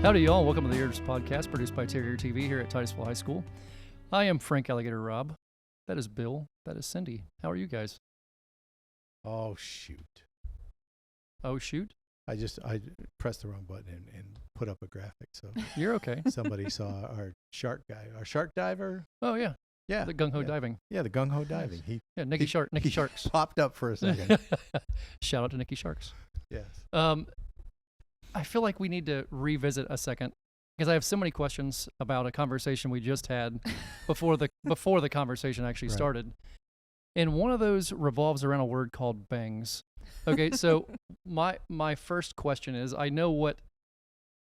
Howdy, y'all. Welcome to the EEARSS Podcast, produced by Terrier TV here at Titusville High School. I am Frank Alligator Robb. That is Bill. That is Cindy. How are you guys? Oh, shoot. Oh, shoot? I pressed the wrong button and put up a graphic. So You're okay. somebody saw our shark guy, our shark diver. Oh, yeah. Yeah. The gung-ho diving. Yeah, the gung-ho diving. Nice. Nicky Sharks. Popped up for a second. Shout out to Nicky Sharks. Yes. I feel like we need to revisit a second because I have so many questions about a conversation we just had before the conversation actually started. And one of those revolves around a word called bangs. Okay, so my first question is, I know what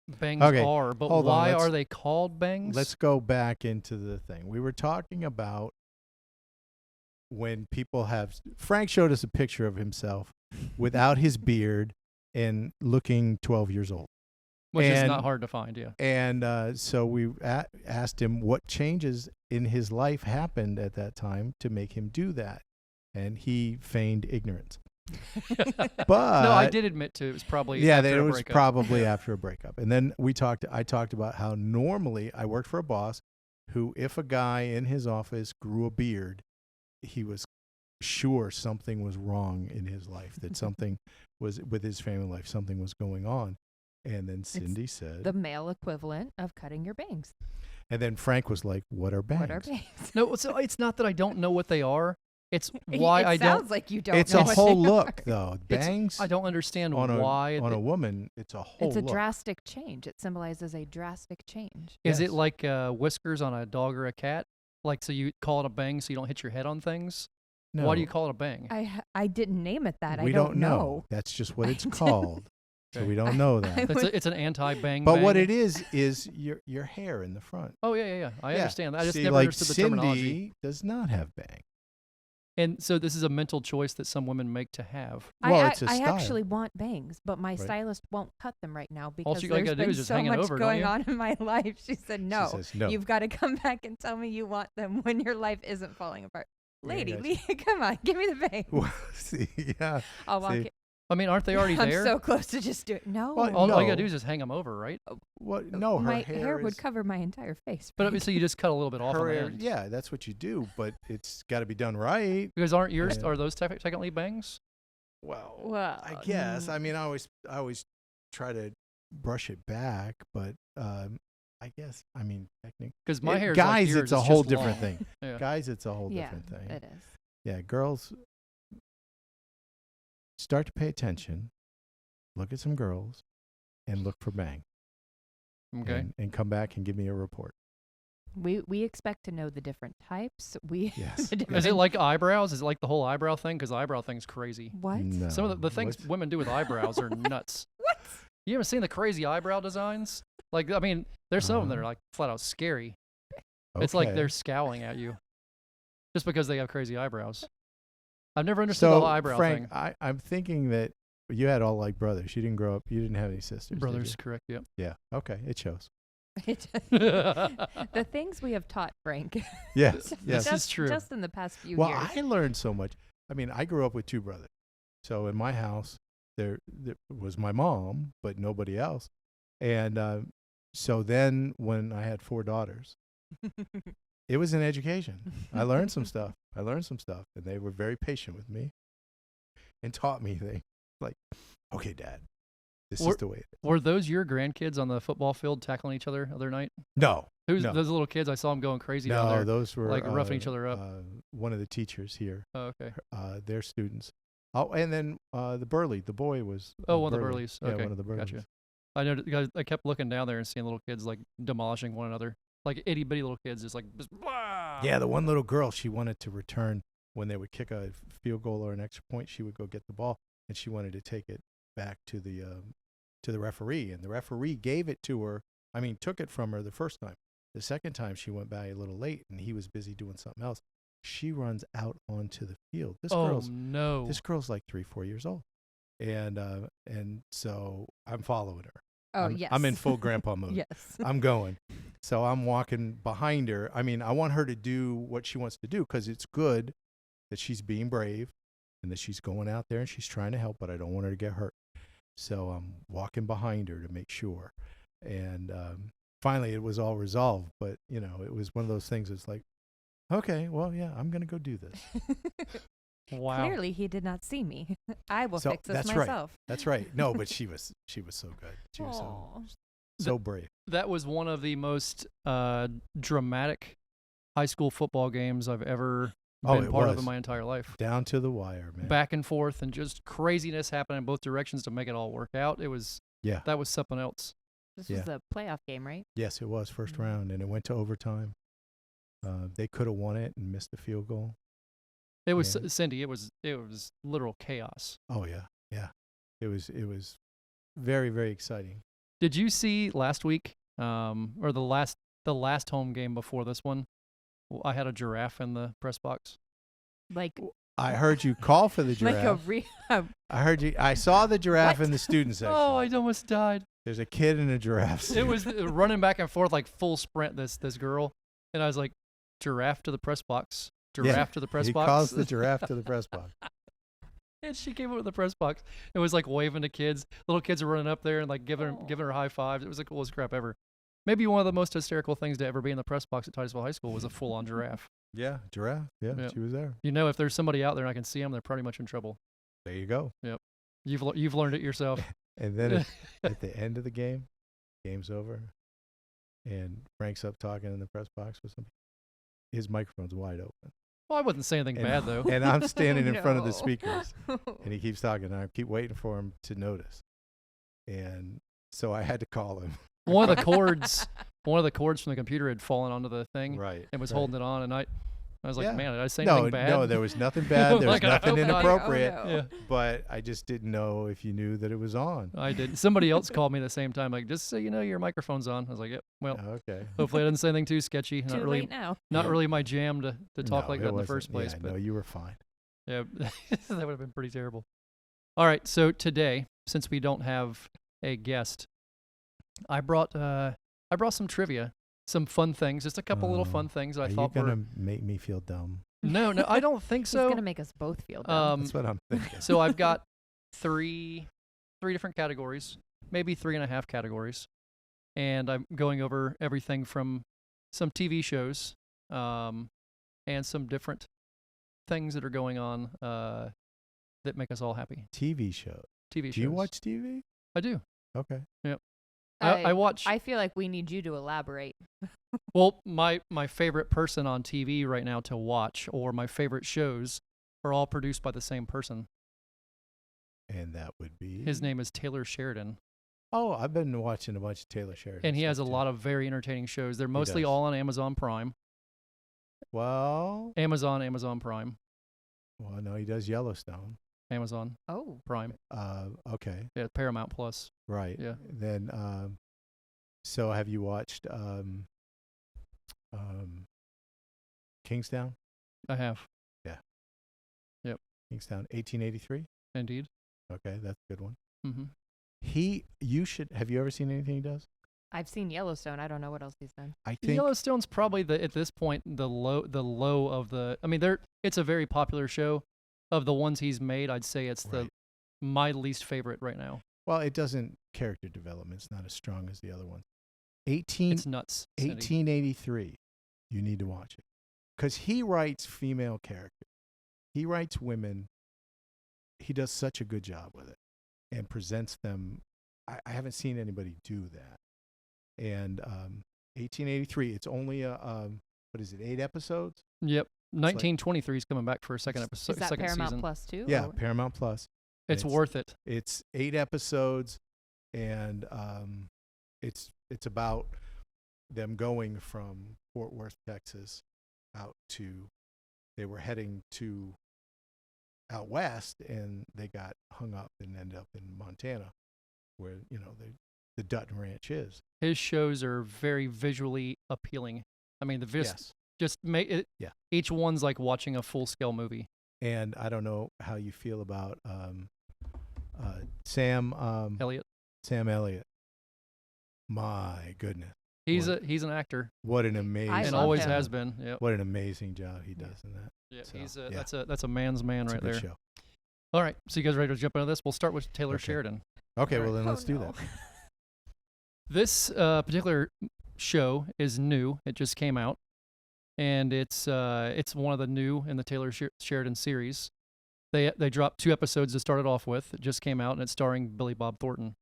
bangs are, but why are they called bangs? Let's go back into the thing. We were talking about when people have... Frank showed us a picture of himself without his beard and looking 12 years old. Which is not hard to find, yeah. And so we asked him what changes in his life happened at that time to make him do that. And he feigned ignorance. But no, I did admit to it was probably probably after a breakup. And then I talked about how normally I worked for a boss who, if a guy in his office grew a beard, he was sure something was wrong in his life, that something was with his family life, something was going on. And then Cindy said, the male equivalent of cutting your bangs. And then Frank was like, what are bangs? What are bangs? No, so it's not that I don't know what they are. It's why it I don't. Sounds like you don't. It's know a what whole they look, are. though. Bangs. I don't understand on why. A woman, it's a whole It's a look. drastic change. It symbolizes a drastic change. Is it like whiskers on a dog or a cat? Like, so you call it a bang so you don't hit your head on things? No. Why do you call it a bang? I didn't name it that. We I don't know. That's just what it's called. So we don't know that. It's an anti-bang. But bang. what it is your hair in the front. Oh, yeah. I understand that. I just See, never like understood the Cindy terminology. does not have bang. And so this is a mental choice that some women make to have. Well, it's a I style. actually want bangs, but my stylist won't cut them right now because you there's gotta do been is just so hang it much over, don't going you? on in my life. She said, no, She says, no. You've got to come back and tell me you want them when your life isn't falling apart. Yeah, Lady, come on, give me the bang. Well, see, yeah. I'll walk it. I mean, aren't they already I'm there? so close to just do it. No. Well, All you gotta do is just hang them over, right? What? No, her my hair would cover my entire face. But Frank. so you just cut a little bit off on her the hair. end. Yeah, that's what you do, but it's got to be done right. Because aren't yours? Yeah. Are those technically bangs? Well, I guess. I mean, I always try to brush it back, but I guess. I mean, technically, Because my hair. guys, like yours, it's a just whole long. different thing. Yeah. Guys, it's a whole Yeah, different thing. it is. Yeah, girls, start to pay attention, look at some girls, and look for bang. Okay. And come back and give me a report. We expect to know the different types. Yes. Is it like eyebrows? Is it like the whole eyebrow thing? Because eyebrow thing's crazy. What? No. Some of the things women do with eyebrows are nuts. What? You ever seen the crazy eyebrow designs? Like, I mean, there's some of them that are like flat out scary. It's like they're scowling at you just because they have crazy eyebrows. I've never understood the whole eyebrow Frank, thing. I'm thinking that you had all like brothers. You didn't grow up. You didn't have any sisters. Brothers, did correct, yep. you? Yeah. Okay. It shows. The things we have taught Frank. Yes. Yes. This is true. Just in the past few Well, years. I learned so much. I mean, I grew up with two brothers. So in my house, there was my mom, but nobody else. And so then when I had four daughters, it was an education. I learned some stuff. And they were very patient with me and taught me things like, okay, Dad, this is the way it is. Were those your grandkids on the football field tackling each other the other night? No. Who's no. those little kids? I saw them going crazy down there. No, those were like roughing each other up. One of the teachers here. Oh, okay. Their students. Oh, and then the Burley, the boy was. One of the Burleys. Okay. Yeah, one of the Burleys. Gotcha. I know because I kept looking down there and seeing little kids like demolishing one another, like itty bitty little kids, just like. Blah! Yeah, the one little girl, she wanted to return when they would kick a field goal or an extra point. She would go get the ball, and she wanted to take it back to the referee, and the referee gave it to her. I mean, took it from her the first time. The second time, she went by a little late, and he was busy doing something else. She runs out onto the field. This girl's like 3-4 years old, and so I'm following her. Oh, yes. I'm in full grandpa mode. Yes. I'm going. So I'm walking behind her. I mean, I want her to do what she wants to do because it's good that she's being brave and that she's going out there and she's trying to help, but I don't want her to get hurt. So I'm walking behind her to make sure. And finally, it was all resolved. But, you know, it was one of those things. It's like, okay, well, yeah, I'm going to go do this. Wow. Clearly, he did not see me. I will fix this that's myself. Right. That's right. No, but she was so good. She was so brave. That was one of the most dramatic high school football games I've ever been part of in my entire life. Down to the wire, man. Back and forth and just craziness happening in both directions to make it all work out. It was, that was something else. This was the playoff game, right? Yes, it was first round, and it went to overtime. They could have won it and missed the field goal. It was, Cindy, it was literal chaos. Oh, yeah. Yeah. It was very, very exciting. Did you see last week, or the last home game before this one? I had a giraffe in the press box. Like, I heard you call for the giraffe. I saw the giraffe in the student section. Oh, I almost died. There's a kid in a giraffe suit. It was running back and forth like full sprint, this girl. And I was like, giraffe to the press box. Giraffe to the press box. He calls the giraffe to the press box. And she came up with the press box. It was like waving to kids. Little kids are running up there and like giving her high fives. It was the coolest crap ever. Maybe one of the most hysterical things to ever be in the press box at Titusville High School was a full-on giraffe. Yeah, giraffe. Yeah, she was there. You know, if there's somebody out there and I can see them, they're pretty much in trouble. There you go. Yep. You've learned it yourself. And then at the end of the game, game's over, and Frank's up talking in the press box with somebody. His microphone's wide open. Well, I wouldn't say anything bad, though. And I'm standing in front of the speakers, and he keeps talking, and I keep waiting for him to notice. And so I had to call him. One of the cords from the computer had fallen onto the thing. Right. And was holding it on, and I was like, man, did I say anything bad? No, there was nothing bad. There was nothing inappropriate. Oh, no. Yeah. But I just didn't know if you knew that it was on. I did. Somebody else called me at the same time, like, just so you know, your microphone's on. I was like, yep. Well, okay. Hopefully I didn't say anything too sketchy. Too late now. Not really my jam to talk like that in the first place. Yeah, but no, you were fine. Yeah, that would have been pretty terrible. All right, so today, since we don't have a guest, I brought some trivia, some fun things, just a couple little fun things I thought were. Are you gonna make me feel dumb? No, I don't think so. He's gonna make us both feel dumb. That's what I'm thinking. So I've got three different categories, maybe 3.5 categories, and I'm going over everything from some TV shows, and some different things that are going on that make us all happy. TV shows. TV shows. Do you watch TV? I do. Okay. Yep. I watch. I feel like we need you to elaborate. Well, my favorite person on TV right now to watch, or my favorite shows, are all produced by the same person. And that would be? His name is Taylor Sheridan. Oh, I've been watching a bunch of Taylor Sheridan. And he has a lot of very entertaining shows. They're mostly all on Amazon Prime. Well. Amazon Prime. Well, no, he does Yellowstone. Amazon. Oh. Prime. Okay. Yeah, Paramount Plus. Right. Yeah. Then, so have you watched Kingstown? I have. Yeah. Yep. Kingstown, 1883. Indeed. Okay, that's a good one. Mm-hmm. Have you ever seen anything he does? I've seen Yellowstone. I don't know what else he's done. I think Yellowstone's probably at this point the low of the. I mean, it's a very popular show. Of the ones he's made, I'd say it's my least favorite right now. Well, it doesn't character development's not as strong as the other ones. It's nuts. 1883. You need to watch it because he writes female characters. He writes women. He does such a good job with it and presents them. I haven't seen anybody do that. And 1883. It's only 8 episodes? Yep. 1923 is coming back for a second episode. Is that second Paramount season. Plus too? Yeah, Paramount Plus. It's worth it. It's 8 episodes, and it's about them going from Fort Worth, Texas, they were heading to out west, and they got hung up and ended up in Montana, where the Dutton Ranch is. His shows are very visually appealing. I mean, just make it. Yeah. Each one's like watching a full-scale movie. And I don't know how you feel about Sam Elliott. Sam Elliott. My goodness. He's an actor. What an amazing and always has been. Yep. What an amazing job he does in that. Yeah, so, that's a man's man it's right a good there. Show. All right, so you guys ready to jump into this? We'll start with Taylor Sheridan. Okay, well then let's do that. This particular show is new. It just came out, and it's one of the new in the Taylor Sheridan series. They dropped 2 episodes to start it off with. It just came out, and it's starring Billy Bob Thornton.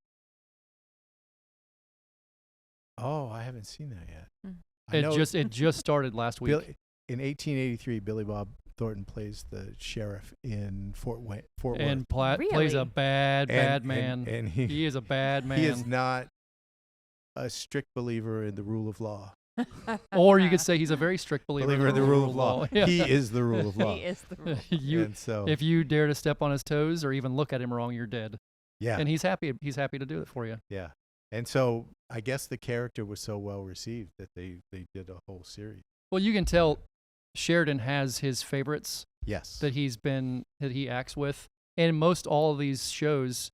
Oh, I haven't seen that yet. It just started last week. In 1883, Billy Bob Thornton plays the sheriff in Fort Worth. And plays a bad man. And he is a bad man. He is not a strict believer in the rule of law. Or you could say he's a very strict believer in the rule of law. Yeah. He is the rule of law. He is the rule. And so, if you dare to step on his toes or even look at him wrong, you're dead. yeah. And he's happy. He's happy to do it for you. Yeah. And so I guess the character was so well received that they did a whole series. Well, you can tell Sheridan has his favorites Yes. that he acts with, and most all of these shows,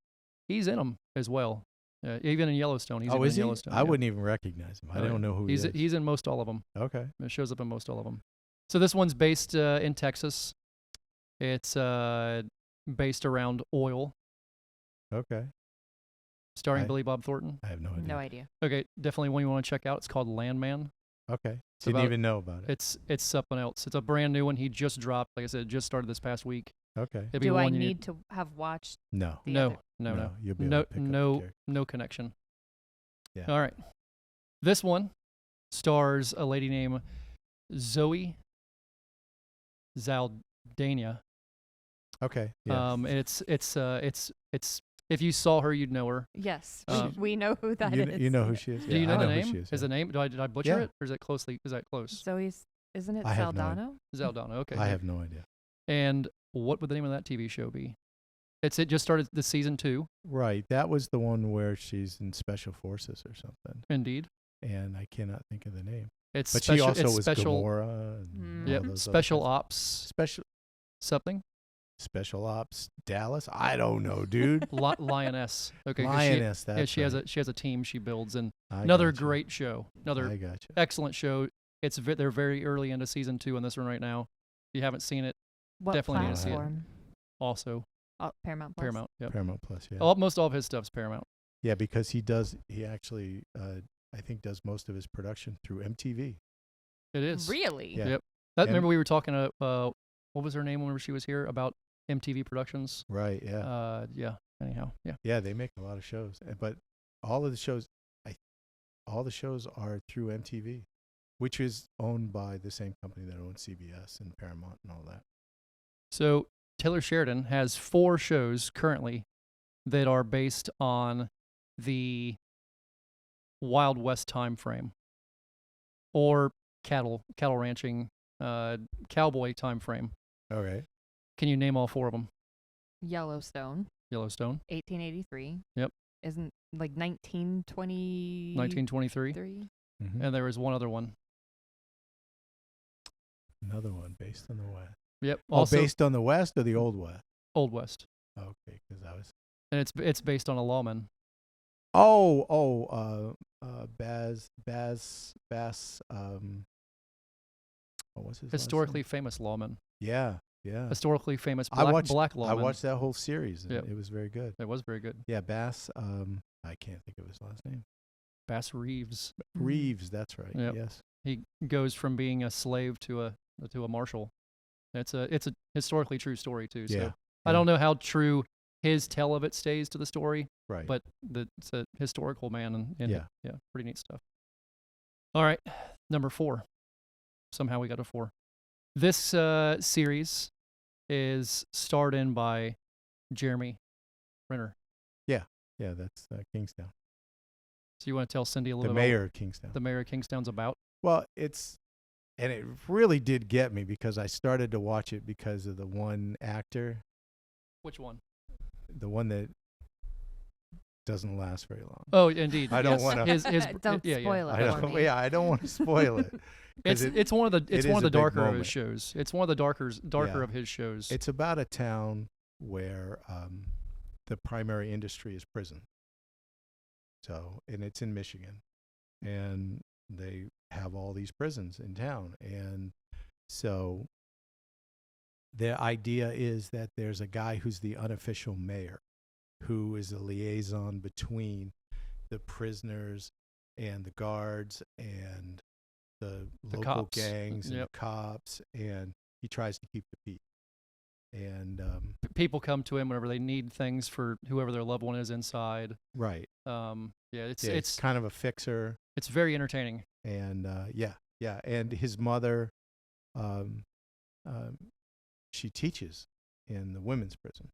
he's in them as well. Even in Yellowstone, he's in is he? Yellowstone. I wouldn't even recognize him. I don't know who he is. He's in most all of them. Okay. It shows up in most all of them. So this one's based in Texas. It's based around oil, Okay. starring Billy Bob Thornton. I have no idea. No idea. Okay, definitely one you want to check out. It's called Landman. Okay. It's Didn't about- even know about it. It's something else. It's a brand new one. He just dropped. Like I said, it just started this past week. Okay. It'd be Do I one you need to have watched No. the No, other? no. You'll be able to pick up the character. No connection. Yeah. All right. This one stars a lady named Zoe Zaldana. Okay. Yeah. It's if you saw her, you'd know her. Yes, Um, we know who that is. you know who she is. Do you Yeah, know I the who name? she is, Is the name? Did I butcher Yeah. it, or is that close? Zoe's, isn't it I have no Saldano? Zaldana. Okay. I have no idea. And what would the name of that TV show be? It just started the season 2. Right. That was the one where she's in Special Forces or something. Indeed. And I cannot think of the name. It's But special, she also it's was special. Gamora. And all Yep. those other Special things. Ops something. Special Ops Dallas. I don't know, dude. Lioness. Okay. 'cause Lioness. Yeah, That's she has right. a team she builds, and I another gotcha. great show. Another I gotcha. excellent show. They're very early into season 2 on this one right now. If you haven't seen it, What Definitely need to see it. platform? also Oh, Paramount Plus. Paramount. Yep. Paramount Plus. Yeah. Most all of his stuff's Paramount. Yeah, because he actually, I think, does most of his production through MTV. It is. Really? Yeah. Yep. Remember we were talking what was her name whenever she was here about MTV Productions? Right. Yeah. Yeah. Anyhow, yeah. Yeah, they make a lot of shows, but all of the shows, all the shows are through MTV, which is owned by the same company that owns CBS and Paramount and all that. So Taylor Sheridan has 4 shows currently that are based on the Wild West time frame or cattle ranching, cowboy time frame. Okay. Can you name all 4 of them? Yellowstone, Yellowstone, 1883. Yep. Isn't like 1923? 1923, Mhm. and there was one other one. Another one based on the West. Yep. Oh, Also based on the West or the Old West? Old West, Okay, because I was. and it's based on a lawman. Baz. What was his last Historically name? famous lawman. Yeah. Historically famous I watched black I lawman. watched that whole series. And Yep. It was very good. It was very good. Yeah, Bass. I can't think of his last name. Bass Reeves. Reeves. That's right. Yep. Yes. He goes from being a slave to a marshal. It's a historically true story too. So Yeah. I don't know how true his tell of it stays to the story, Right. but it's a historical man, and Yeah. pretty neat stuff. All right, number 4. Somehow we got a 4. This series is starred in by Jeremy Renner. Yeah, that's Kingstown. So you want to tell Cindy a The little bit mayor of Kingstown. about the mayor of Kingstown's about? Well, and it really did get me because I started to watch it because of the one actor, Which one? the one that doesn't last very long. Oh, indeed. I don't yes. wanna- his Don't yeah, spoil yeah. it. I don't. Yeah, I don't want to spoil it. 'Cause It's one of the it is one of a the big darker of moment. his shows. It's one of the darker Yeah. of his shows. It's about a town where the primary industry is prison. So, and it's in Michigan, and they have all these prisons in town, and so the idea is that there's a guy who's the unofficial mayor, who is a liaison between the prisoners and the guards and the local cops. gangs and Yep. the cops, and he tries to keep the peace. And People come to him whenever they need things for whoever their loved one is inside. right, It's kind of a fixer. it's very entertaining. And and his mother, she teaches in the women's prison,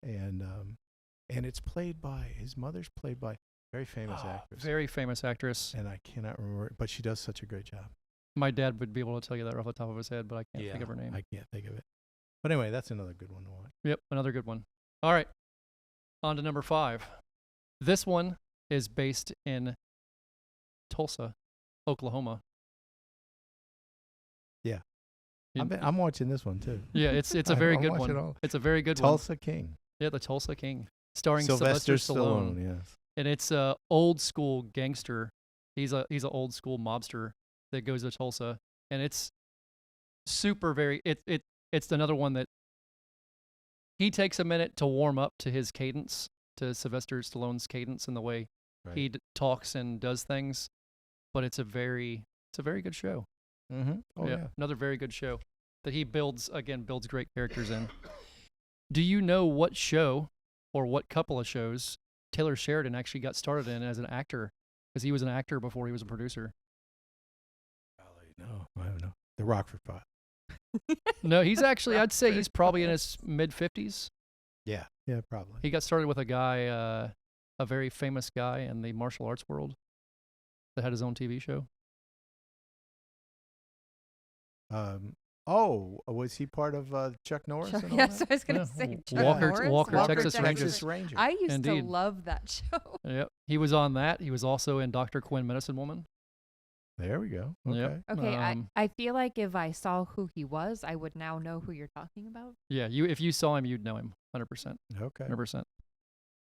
and it's played by his mother's played by a very famous actress, Very famous actress. and I cannot remember, but she does such a great job. My dad would be able to tell you that off the top of his head, but I can't think of her name. I can't think of it. But anyway, that's another good one to watch. Yep, another good one. All right, on to number 5. This one is based in Tulsa, Oklahoma. Yeah. You- I'm watching this one too. Yeah, it's a very I'm good watching one. all- It's a very good one. Tulsa King, Yeah, the Tulsa King, starring Sylvester Sylvester Stallone. Yes. And it's a old school gangster. He's a old school mobster that goes to Tulsa, and it's super it's another one that he takes a minute to warm up to his cadence, to Sylvester Stallone's cadence and the way Right. he talks and does things, but it's a very good show. Mm-hmm. Oh yeah. Another very good show that he builds great characters in. Do you know what show or what couple of shows Taylor Sheridan actually got started in as an actor? Because he was an actor before he was a producer. No, I don't know. The Rockford Files. No, he's actually, I'd say he's probably in his mid-50s. Yeah, probably. He got started with a guy, a very famous guy in the martial arts world that had his own TV show. Was he part of Chuck Norris? Chuck, and all yes, that? I was going Yeah. to say Walker- Walker, Texas Rangers. Ranger. I used Indeed. to love that show. Yep. He was on that. He was also in Dr. Quinn, Medicine Woman. There we go. Okay. Yep. Okay, Um, I feel like if I saw who he was, I would now know who you're talking about. Yeah, if you saw him, you'd know him. 100%. Okay. 100%.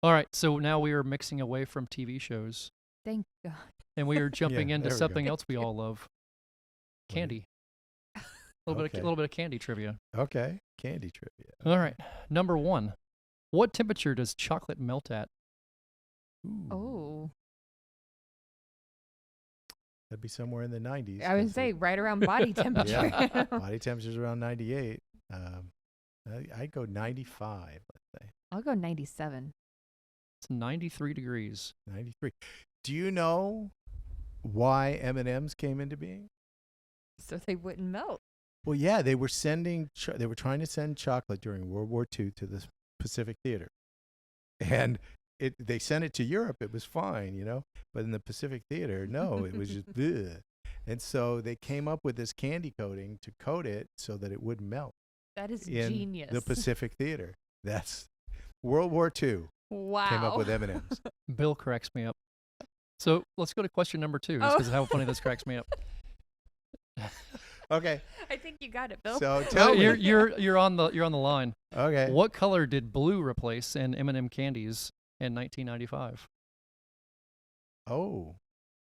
All right, so now we are mixing away from TV shows, Thank God. and we are jumping Yeah, into there we something go. else we all love: candy. A Okay. little bit of candy trivia. Okay. Candy trivia. All right, number 1. What temperature does chocolate melt at? Ooh, Oh, that'd be somewhere in the 90s. I would 'cause say right around body temperature. body temperature's around 98. I'd go 95. Let's say I'll go 97. It's 93 degrees. 93. Do you know why M&Ms came into being? So they wouldn't melt. Well, yeah, they were they were trying to send chocolate during World War II to the Pacific Theater, and they sent it to Europe. It was fine, but in the Pacific Theater, no, it was just bleh. And so they came up with this candy coating to coat it so that it wouldn't melt That is in genius. the Pacific Theater. That's World War II Wow. came up with M&Ms. Bill cracks me up. So let's go to question number 2, just because of how funny this cracks me up. Okay, I think you got it, Bill. so tell me. You're on the line. Okay. What color did blue replace in M&M candies in 1995? Oh,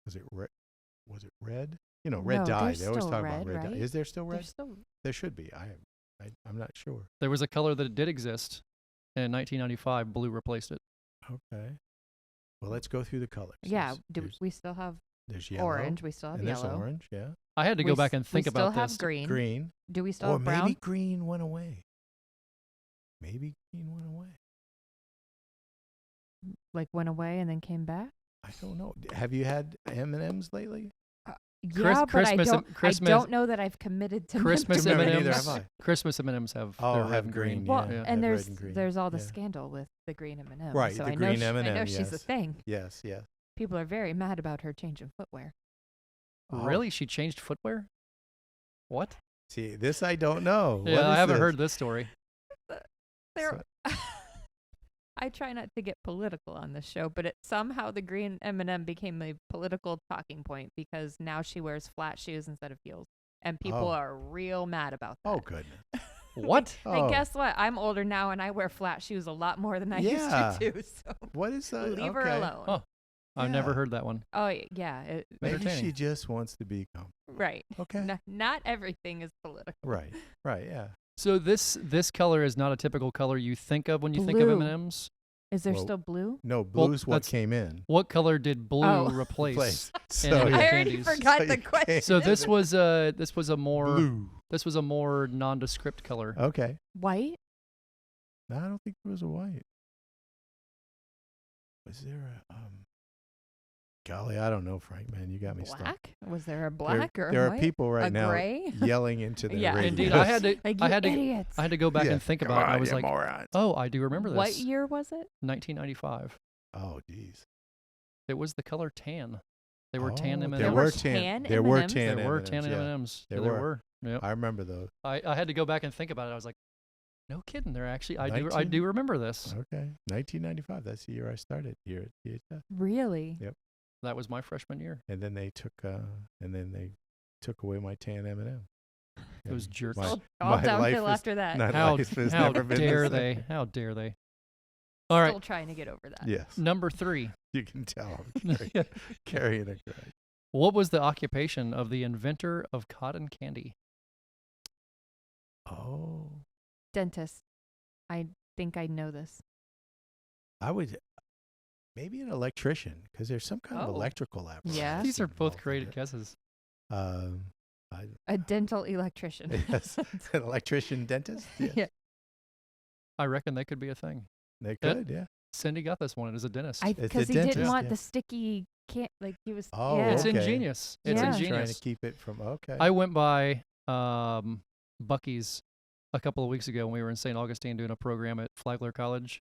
was it red? Was it red? Red No, dye. there's They always still talk about red, red dye. right? Is there still red? There's still There should be. I'm not sure. There was a color that did exist, and in 1995, blue replaced it. Okay. Well, let's go through the colors. yeah. There's, We still have there's yellow. orange. We still have and yellow. there's orange, yeah. I had to go back and think we about still this. have green. Green. Do we still Or have brown? maybe green went away. Maybe green went away. Like went away and then came back? I don't know. Have you had M&Ms lately? Yeah, but I Christmas- don't know that I've committed to Christmas Never, M&Ms. neither have I. Christmas M&Ms have Oh, they're have red and green. green, Well, yeah. and have red and green. there's all the Yeah. scandal with the green M&M. Right, So the I green know I know M&M, she's a yes. thing. Yes, yes. People are very mad about her changing footwear. Oh. Really? She changed footwear? What? See, this I don't know. Yeah, What I is haven't this? heard this story. There, I try not to get political on this show, but somehow the green M&M became a political talking point because now she wears flat shoes instead of heels, and people Oh. are real mad about that. Oh, goodness. What? And Oh. guess what? I'm older now, and I wear flat shoes a lot more than I Yeah. used to too. So What is that? leave her Okay. alone. Oh, I've never Yeah. heard that one. Oh yeah, Maybe Entertaining. she just wants to be comfortable. right. Okay. Not everything is political. Right. Right. Yeah. So this color is not a typical color you think of when you think of Blue. M&Ms. Is there Well, still blue? No, blue's what that's- came in. What color did blue Oh. replace? So And I yeah. already candies. forgot So the you question. can't- So this was a more blue. this was a more nondescript color. Okay. White? No, I don't think there was a white. Was there a golly, I don't know, Frank, man. You got me stuck. Black? Was there a black or a There are white? people right a now gray? yelling into their Yeah. radios. Indeed, I had to Like, I you had to idiots. I had to go back Yeah, and think come about it. I on, was you like, morons. oh, I do remember this. What year was it? 1995. Oh, geez. It was the color tan. They were tan Oh, M&Ms. There were were tan tan. There were M&Ms? tan. There were M&Ms, tan yeah. M&Ms. There There were. were. Yep. I remember those. I had to go back and think about it. I was like, no kidding. They're actually I 19 do remember this. Okay. 1995. That's the year I started here at THS. Really? Yep. That was my freshman year. And then they took away my tan M&M. Those And jerks. my- All my downhill life is after that. not- How, life has how never been the dare same. they? How dare they? All right, Still trying to get over that. Yes. number 3. You can tell I'm carrying a grudge. What was the occupation of the inventor of cotton candy? Oh. Dentist. I think I know this. I would maybe an electrician because there's some kind of Oh. electrical apparatus. Yeah. These are both involved in creative it. guesses. A dental electrician. Yes, an electrician dentist. Yes. Yeah. I reckon they could be a thing. They Yeah. could, yeah. Cindy got this one. It is a dentist. a Because he didn't dentist, want yeah. the sticky like he was. Oh, yeah. It's okay. ingenious. It's Yeah. Trying ingenious. to keep it from okay. I went by Bucky's a couple of weeks ago when we were in St. Augustine doing a program at Flagler College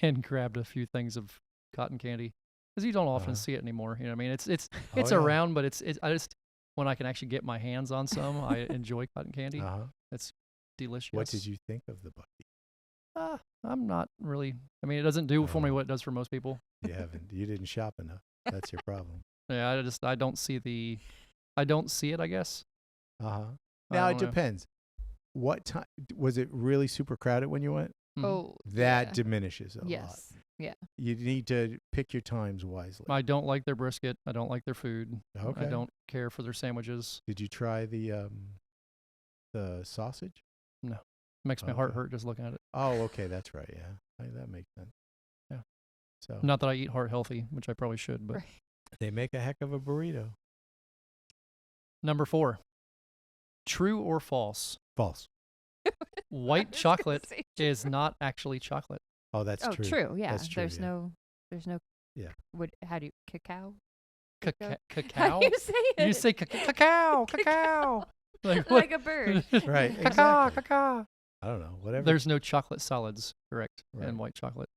and grabbed a few things of cotton candy because you don't often Uh-huh. see it anymore. You know what I mean? It's Oh, yeah. around, but it's I just when I can actually get my hands on some, I enjoy cotton candy. Uh-huh. It's delicious. What did you think of the Bucky? I'm not really. I mean, it doesn't do for me Oh. what it does for most people. You didn't shop enough. That's your problem. Yeah, I don't see it. I guess. Uh-huh. I Now it don't know. depends. What time was it really super crowded when you went? Mhm. Oh. That yeah. diminishes a lot. Yes. Yeah. You need to pick your times wisely. I don't like their brisket. I don't like their food. Okay. I don't care for their sandwiches. Did you try the sausage? Makes my heart Okay. hurt just looking at it. Oh, okay, that's right. Yeah, that makes sense. Yeah. So Not that I eat heart healthy, which I probably should, but Right. they make a heck of a burrito. Number 4. True or false? False. White I was gonna chocolate say is not actually chocolate. Oh, that's Oh, true. true. Yeah. That's true, There's yeah. no. Yeah. How do you cacao? Cacao? How do you say it? You say cacao, cacao. Like, what? like a bird. Right. Cacao, Exactly. cacao. I don't know. Whatever. There's no chocolate solids, correct, Right. in white chocolate.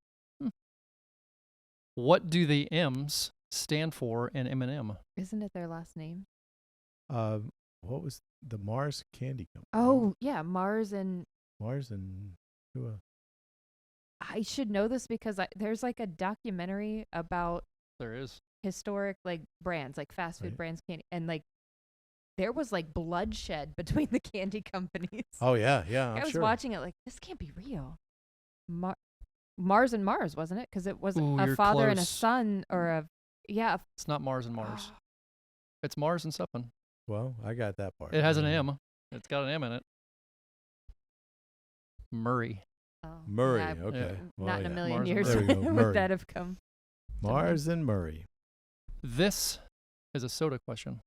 What do the M's stand for in M&M? Isn't it their last name? What was the Mars Candy Company? Oh yeah, Mars and Mars and who? I should know this because there's like a documentary about There is. historic like brands, like fast food Right. brands, candy, and like there was like bloodshed between the candy companies. Oh yeah, yeah. I I'm was sure. watching it like this can't be real. Mars and Mars, wasn't it? Because it was Ooh, a you're father and a close. son, or a It's not Mars and Mars. It's Mars and something. Well, I got that part. It has an M. It's got an M in it. Murray. Oh, Murray. yeah, Okay. Well, not in a yeah. million Mars and years Murray. There we go, Murray. would that have come. Mars and Murray. This is a soda question.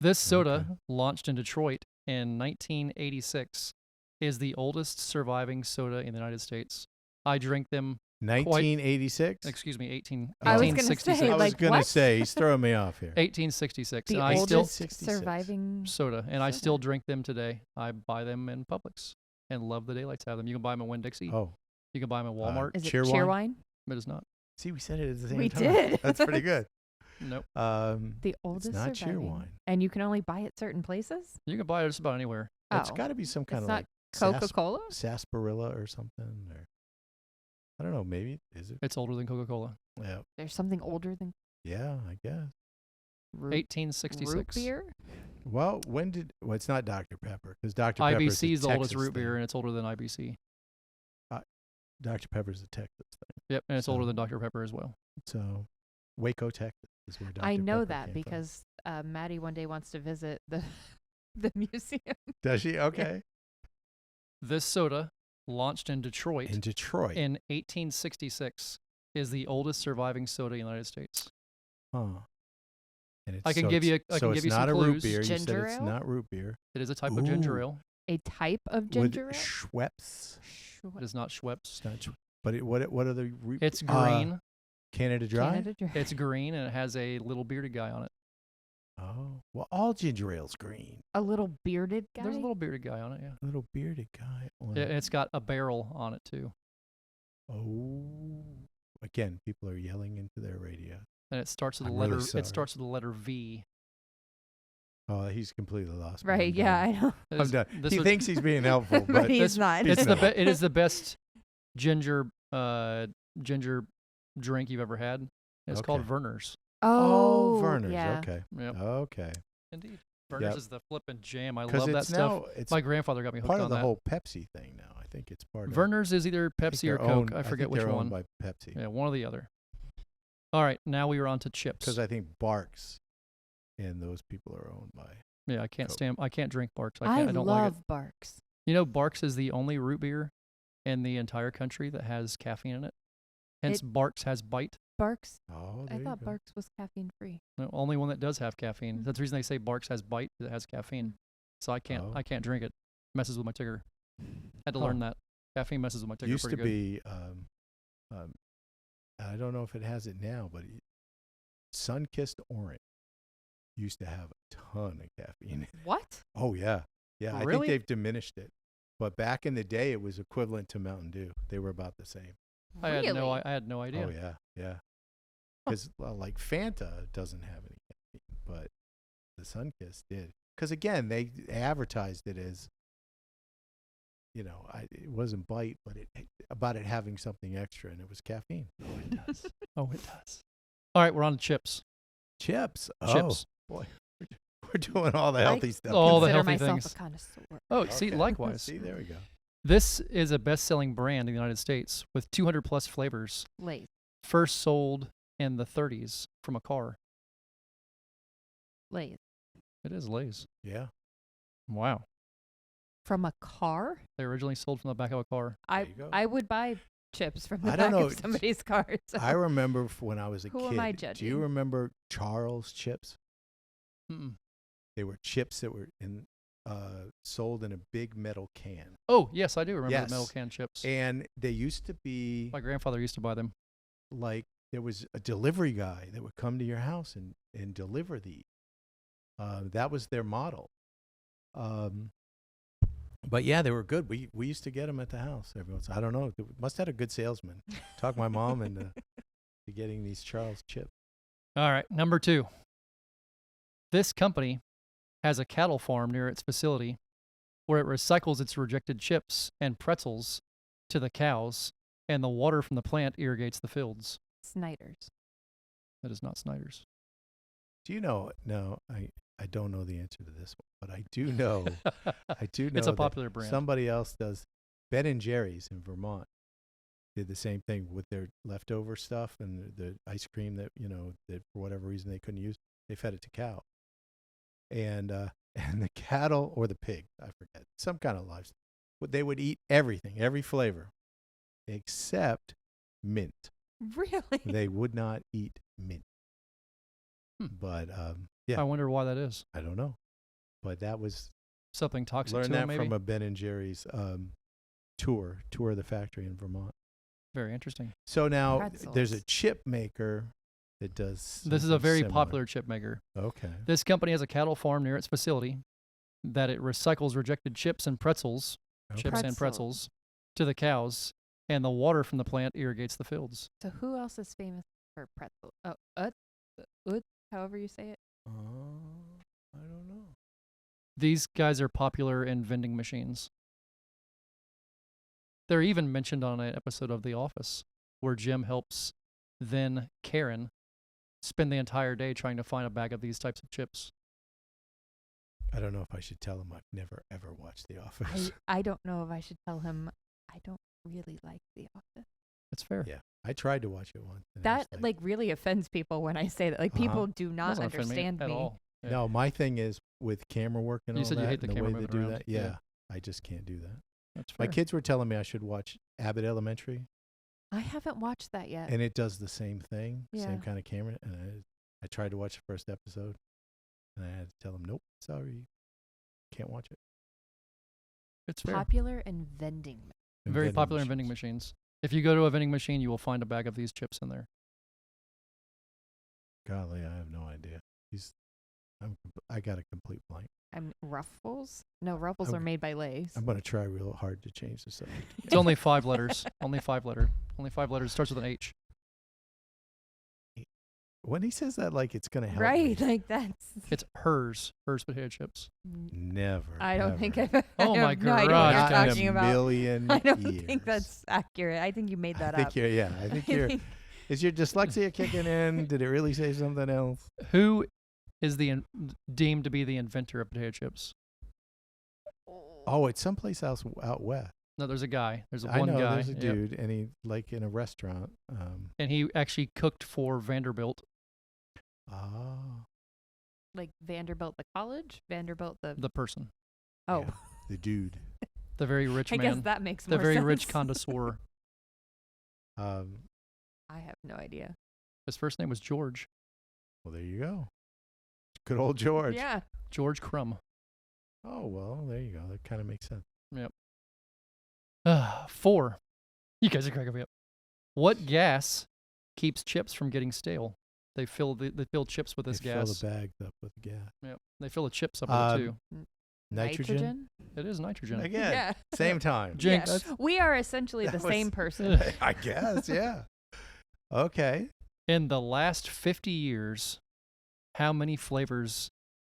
This soda, Okay. launched in Detroit in 1986, is the oldest surviving soda in the United States. I drink them, 1986. excuse me, 18, I was gonna 1866. say, I was like, gonna what? say he's throwing me off here. 1866. The And I oldest still 66. surviving. soda, and I soda. still drink them today. I buy them in Publix and love the daylights out of them. You can buy them at Winn-Dixie. Oh, You can buy them at Walmart. Is it Cheerwine? Cheerwine? But it's not. see, we said it at the same We time. did. That's pretty good. Nope. The oldest not surviving. Cheerwine. And you can only buy it certain places? You can buy it just about anywhere. It's Oh. got to be some kind It's of not like Coca-Cola? sarsaparilla or something, or I don't know. Maybe is it? It's older than Coca-Cola. Yeah, There's something older than yeah, I guess. root 1866. root beer? Well, when did? Well, it's not Dr Pepper because Dr Pepper is IBC is the oldest Texas root beer, thing. and it's older than IBC. Dr Pepper's the Texas thing. Yep, and it's older So- than Dr. Pepper as well. So, Waco, Texas is where Dr. I know Pepper that came from. because Maddie one day wants to visit the the museum. Does she? Okay. This soda launched in Detroit In Detroit. in 1866, is the oldest surviving soda in the United States. Huh. And it's, I can so give you. it's- I so can it's give you not some a root clues. beer. You said Ginger it's ale? not root beer. It is a type of ginger Ooh. ale. A type of ginger With ale? Schweppes. It is not Schweppes. It's not but what are the root It's green. Canada Dry? Canada Dry. It's green, and it has a little bearded guy on it. Oh. Well, all ginger ale's green. A little bearded guy? There's a little bearded guy on it, yeah. A little bearded guy. On Yeah, it. and it's got a barrel on it too, Oh. Again, people are yelling into their radio. and it starts with the I'm letter. really sorry. It starts with the letter V. Oh, he's completely lost. me. Right, I'm yeah, done. I know. It I'm is- done. this He was- thinks he's being helpful, But but he's This- not. he's It's not. it is the best ginger ginger drink you've ever had. It's called Okay. Werner's. Oh, Werner's. Yeah. Okay. Yep. Okay. Indeed. Werner's Yep. is the flippin' jam. I Because love that it's stuff. now it's My grandfather got me hooked part on of the that. whole Pepsi thing now. I think it's part of Werner's is either I think Pepsi or they're Coke. owned- I forget think which they're one. owned by Pepsi. Yeah, one or the other. All right, now we are on to chips. Because I think Barks and those people are owned by. Yeah, I can't Coke. stand. I can't drink Barks. I I don't like love it. Barks. You know, Barks is the only root beer in the entire country that has caffeine in it. Hence, Barks has Bite. Barks? Oh, I there you thought go. Barks was caffeine free. The only one that does have caffeine. Mm. That's the reason they say Barks has Bite, because it has caffeine. So I can't. Oh. I can't drink it. Messes with my ticker. Had to Huh. learn that. Caffeine messes with my ticker Used to pretty good. be. I don't know if it has it now, but Sun-Kissed Orange used to have a ton of caffeine. What? Oh yeah, yeah. I think Really? they've diminished it, but back in the day, it was equivalent to Mountain Dew. They were about the same. I Really? had no idea. Oh yeah, yeah. Because like Fanta doesn't have any caffeine, but the Sun-Kissed did. Because again, they advertised it as, it wasn't Bite, but about it having something extra, and it was caffeine. Oh, it does. Oh, it does. All right, we're on to chips. Chips. Chips. Oh boy, we're doing all the healthy stuff. all the Consider healthy myself things. a connoisseur. Oh, see, Okay. likewise. See, there we go. This is a best-selling brand in the United States with 200 plus flavors. Lay's. First sold in the 30s from a car. Lay's. It is Lay's. Yeah. Wow. From a car? They originally sold from the back of a car. I you go. I would buy chips from the I back don't know, of somebody's car. So. I remember when I was a Who kid. am I Do you judging? remember Charles chips? Mm-mm. They were chips that were sold in a big metal can, Oh, yes, I do remember Yes. the metal can chips. and they used to be My grandfather used to buy them. like there was a delivery guy that would come to your house and deliver these. That was their model. But yeah, they were good. We used to get them at the house every once. I don't know. They must have had a good salesman. Talk my mom into to getting these Charles chips. All right, number 2. This company has a cattle farm near its facility where it recycles its rejected chips and pretzels to the cows, and the water from the plant irrigates the fields. Snyder's. That is not Snyder's. Do you know? No, I don't know the answer to this one, but I do know. I do know It's a that popular brand. somebody else does. Ben and Jerry's in Vermont did the same thing with their leftover stuff and the ice cream that that for whatever reason they couldn't use. They fed it to cow, and the cattle or the pig, I forget, some kind of livestock. But they would eat everything, every flavor, except mint. Really? They would not eat mint. But yeah, I wonder why that is. I don't know. But that was Something toxic learned to that them, maybe? from a Ben and Jerry's tour of the factory in Vermont. Very interesting. So now there's a Pretzels. chip maker that does. This is a something very similar. popular chip maker. Okay. This company has a cattle farm near its facility that it recycles rejected chips and pretzels, Okay. chips and Pretzel. pretzels, to the cows, and the water from the plant irrigates the fields. So who else is famous for pretzel? Oh, however you say it. I don't know. These guys are popular in vending machines. They're even mentioned on an episode of The Office where Jim helps then Karen spend the entire day trying to find a bag of these types of chips. I don't know if I should tell him I've never ever watched The Office. I don't know if I should tell him I don't really like The Office. That's fair. Yeah, I tried to watch it once. and it That was like really offends people when I say that. Like people do not Doesn't offend understand at me. all. Yeah. No, my thing is with camera work and You all said you that, hate the and the way camera they moving do around. that. Yeah. Yeah, I just can't do that. That's My fair. kids were telling me I should watch Abbott Elementary, I haven't watched that yet. and it does the same thing, Yeah. same kind of camera. And I tried to watch the first episode, and I had to tell them, nope, sorry, can't watch it. It's fair. Popular in vending. And Very vending popular in vending machines. machines. If you go to a vending machine, you will find a bag of these chips in there. Golly, I have no idea. I got a complete blank. Ruffles? No, Ruffles I'm- are made by Lay's. I'm going to try real hard to change the subject. It's only 5 letters. Only 5 letters. Starts with an H. When he says that, like it's going to help Right, me. like that's. It's hers potato chips. Never. I don't think ever. I've. Oh I my have no idea what God. you're Not talking in a about. million I don't years. think that's accurate. I think you made that I think up. I think you're. Is your dyslexia kicking in? Did it really say something else? Who is deemed to be the inventor of potato chips? Oh, it's someplace else out west. No, there's a guy. There's I one know guy. there's a yep. dude, and he like in a restaurant. And he actually cooked for Vanderbilt, Oh, Like Vanderbilt the college? Vanderbilt the. the person, Oh. yeah, the dude. the very rich I man, guess that makes the more very sense. rich connoisseur. I have no idea. His first name was George. Well, there you go. Good old George. Yeah. George Crumb. Oh well, there you go. That kind of makes sense. 4. You guys are cracking me up. What gas keeps chips from getting stale? They fill chips with this They gas. fill the bags up with gas. Yep. They fill the chips up with it too. Nitrogen. It is nitrogen. Again, Yeah. same time. Jinx. Yeah. We are essentially the That same was- person. I guess. Yeah. Okay. In the last 50 years, how many flavors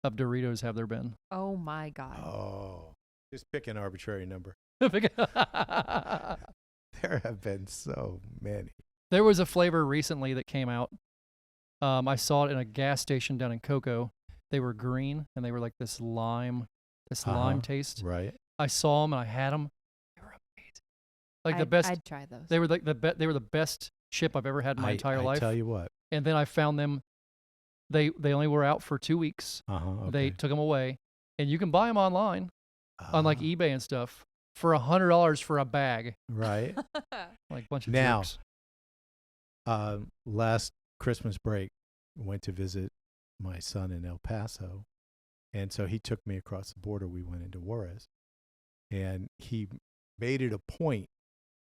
of Doritos have there been? Oh my God. Oh, just pick an arbitrary number. There There have been so many. was a flavor recently that came out. I saw it in a gas station down in Cocoa. They were green and they were like this lime taste. Right. I saw them and I had them. They were amazing. Like the best. I'd try those. They were like they were the best chip I've ever had in my entire I life. tell you what. And then I found them. They only were out for 2 weeks. Okay. They took them away, and you can buy them online on like Ah, eBay and stuff for $100 for a bag. Right. Like bunch of Now, jerks. Last Christmas break, went to visit my son in El Paso, and so he took me across the border. We went into Juarez, and he made it a point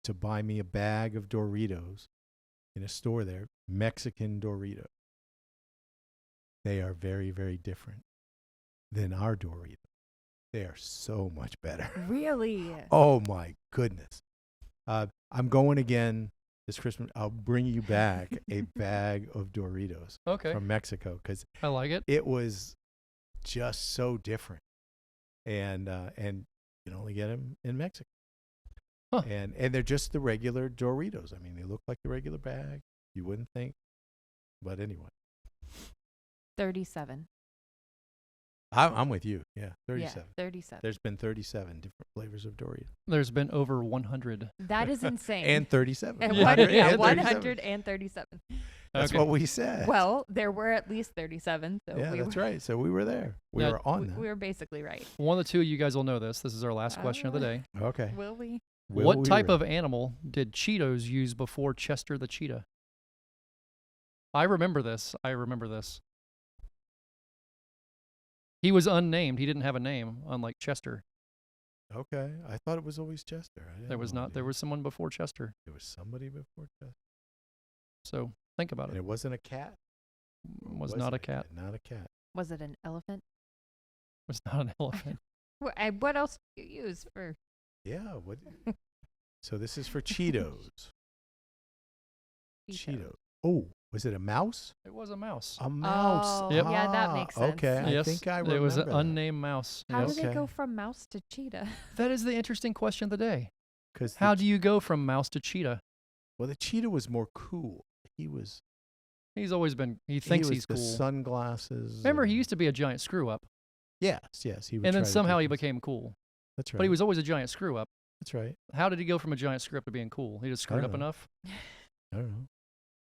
to buy me a bag of Doritos in a store there, Mexican Doritos. They are very, very different than our Doritos. They are so much better. Really? Oh my goodness. I'm going again this Christmas. I'll bring you back a bag of Doritos Okay, from Mexico because I like it. it was just so different. And you can only get them in Mexico. Huh. And they're just the regular Doritos. I mean, they look like the regular bag. You wouldn't think. But anyway. 37. I'm with you. Yeah, 37. Yeah, 37. There's been 37 different flavors of Doritos. There's been over 100. That is insane. And 37. And Yeah. 137. That's Okay. what we said. Well, there were at least 37. So yeah, we that's were, right. So we were there. We Yeah, were on we, that. we were basically right. One of the two of you guys will know this. This is our last question of the day. Okay. Will we? What type of animal did Cheetos use before Chester the cheetah? I remember this. He was unnamed. He didn't have a name, unlike Chester. Okay. I thought it was always Chester. I didn't There was know not. There the- was someone before Chester. There was somebody before Chester. So think about And it. it wasn't a cat. Was not a cat. Not a cat. Was it an elephant? Was not an elephant. What else do you use for? Yeah. What? So this is for Cheetos. Cheetos. Oh, was it a mouse? It was a mouse. A mouse. Oh, Yep. yeah, that makes sense. Okay. I Yes, think I remember it was an that. unnamed mouse. How Yes. did it Okay. go from mouse to cheetah? That is the interesting question of the day. 'Cause How the, do you go from mouse to cheetah? Well, the cheetah was more cool. He was. He's always been. He thinks he was he's the cool. sunglasses. Remember, he and- used to be a giant screw up, Yes. He would and then try to somehow do he things. became cool. That's right. But he was always a giant screw up. That's right. How did he go from a giant screw up to being cool? He just screwed don't up know. enough. I don't know.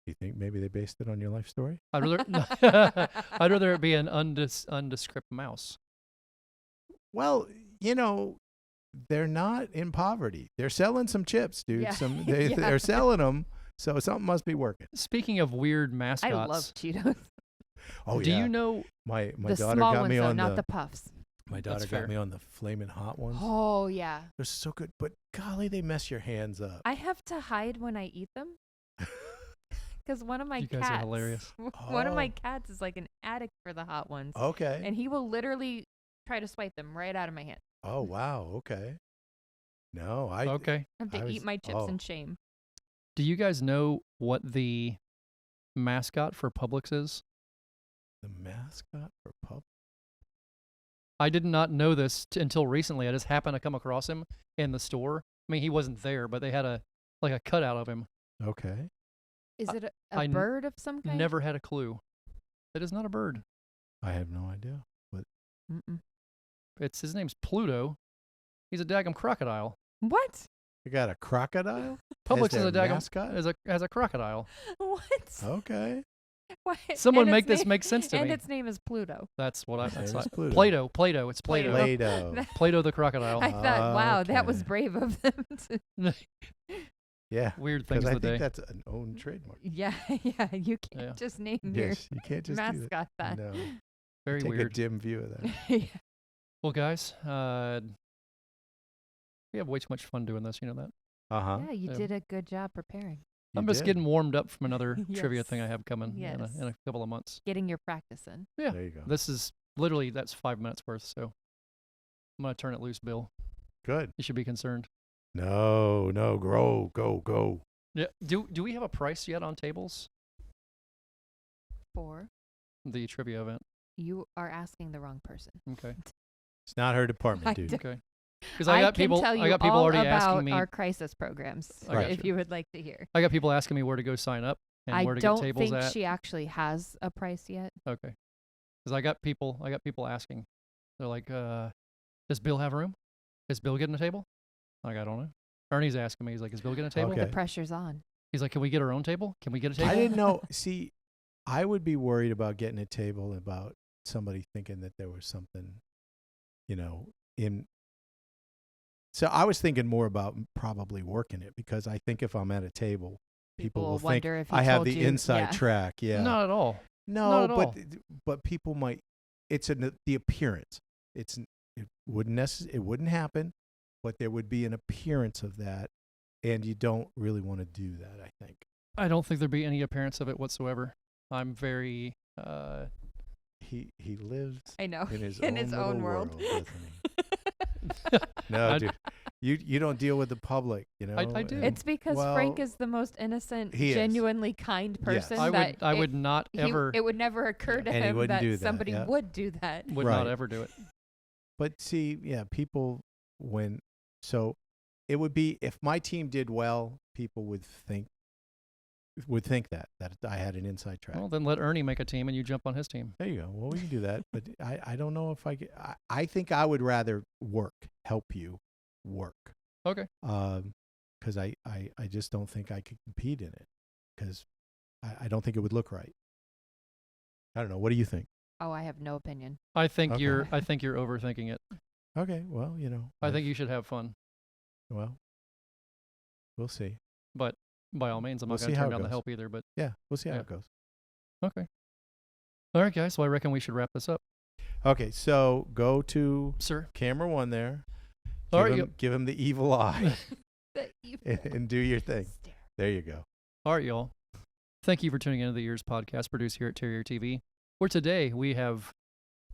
You think maybe they based it on your life story? I'd rather. I'd rather it be an undescript mouse. Well, they're not in poverty. They're selling some chips, dude. Yeah. They're selling them, so something must be working. Speaking of weird mascots, I love Cheetos. Oh do yeah. you know? My The daughter small got ones, me though, on not the puffs. my daughter fair. got me on the flaming hot ones. Oh, yeah. They're so good, but golly, they mess your hands up. I have to hide when I eat them. Because one of my You guys cats, are hilarious. one of my Oh. cats is like an addict for the hot ones. Okay. And he will literally try to swipe them right out of my hand. Oh wow. Okay. No, Okay. I have to I eat was- my chips oh. in shame. Do you guys know what the mascot for Publix is? the mascot for Pub. I did not know this until recently. I just happened to come across him in the store. I mean, he wasn't there, but they had a cutout of him. Okay. Is it a I bird of some kind? Never had a clue. It is not a bird. I have no idea. Mm-mm. His name's Pluto. He's a daggum crocodile. What? You got a crocodile? Publix As is a their daggum mascot? has a crocodile. What? Okay. What? Someone And make its this name- make sense to and me. its name is Pluto. That's what I. His That's name is like, Pluto. Play-Doh. It's Play-Doh. Play-Doh. Play-Doh. Play-Doh the crocodile. I thought, wow, that was Okay. brave of them. Yeah. Weird Because things I of the think day. that's an own trademark. Yeah, you can't Yeah. just name Yes, you can't your just do mascot that. that. No. Very Take a weird. dim view of that. Yeah. Well, guys, we have way too much fun doing this. You know that. Uh-huh. Yeah, you Yeah. did a good job preparing, I'm just getting warmed up from another trivia thing I Yes. have coming in Yes. a couple of months. getting your practice in. Yeah. There you go. This is literally that's 5 minutes worth. So I'm gonna turn it loose, Bill. Good. You should be concerned. No, go. Yeah. Do we have a price yet on tables? For The trivia event. you are asking the wrong person. Okay. It's not her department, I dude. don't- Okay. Because I got can people. tell you I got people all already about asking me. our crisis programs, I got if you. you would like to hear. I got people asking me where to go sign up and I where to don't get tables think at. she actually has a price yet. Okay. Because I got people asking. They're like, does Bill have room? Is Bill getting a table? Like, I don't know. Ernie's asking me. He's like, is Bill getting a table? Okay. The pressure's on. He's like, can we get our own table? Can we get a table? I didn't know. See, I would be worried about getting a table about somebody thinking that there was something, in. So I was thinking more about probably working it because I think if I'm at a table, people will think wonder if he I have told the you. inside Yeah. track. Yeah. Not at all. No, not at all. but people might. It's the appearance. It wouldn't happen, but there would be an appearance of that, and you don't really want to do that. I think. I don't think there'd be any appearance of it whatsoever. I'm very. He lives I know. in his in own his little own world. doesn't he? No, I- dude. You don't deal with the public, I do. It's because Frank Well, is the most innocent, he is. genuinely kind Yes. person. I that would not ever It would never occur to And he him wouldn't that do that, somebody yeah. would do that. would Right. not ever do it. But see, yeah, people so it would be if my team did well, people would think that I had an inside track. Well, then let Ernie make a team and you jump on his team. There you go. Well, we can do that, but I don't know if I think I would rather help you work. Okay. Because I just don't think I could compete in it because I don't think it would look right. I don't know. What do you think? Oh, I have no opinion. I think Okay. you're overthinking it. Okay. Well, I think you should have fun. Well, we'll see. But by all means, I'm We'll not going see to how turn it down the goes. help either. But Yeah, we'll see how Yeah. it goes. okay. All right, guys. Well, I reckon we should wrap this up, Okay, so go to sir. camera one there. All right, Give him the evil eye The evil and do your thing. stare. There you go. All right, y'all. Thank you for tuning into the EEARSS Podcast produced here at Terrier TV, where today we have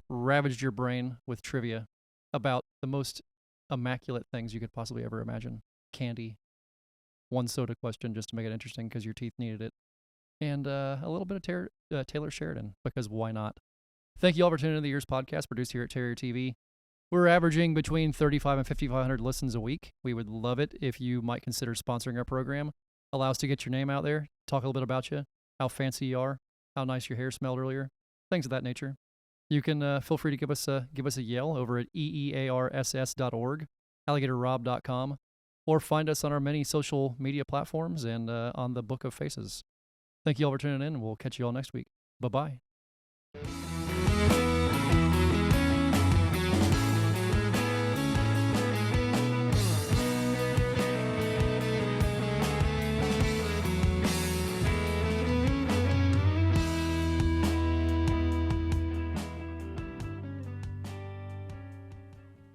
ravaged your brain with trivia about the most immaculate things you could possibly ever imagine. Candy, one soda question just to make it interesting because your teeth needed it, and a little bit of Taylor Sheridan, because why not? Thank you all for tuning into the EEARSS Podcast produced here at Terrier TV. We're averaging between 35 and 5,500 listens a week. We would love it if you might consider sponsoring our program. Allow us to get your name out there, talk a little bit about you, how fancy you are, how nice your hair smelled earlier, things of that nature. You can feel free to give us a yell over at EEARSS.org, alligatorrobb.com, or find us on our many social media platforms and on the Book of Faces. Thank you all for tuning in, and we'll catch you all next week. Bye-bye.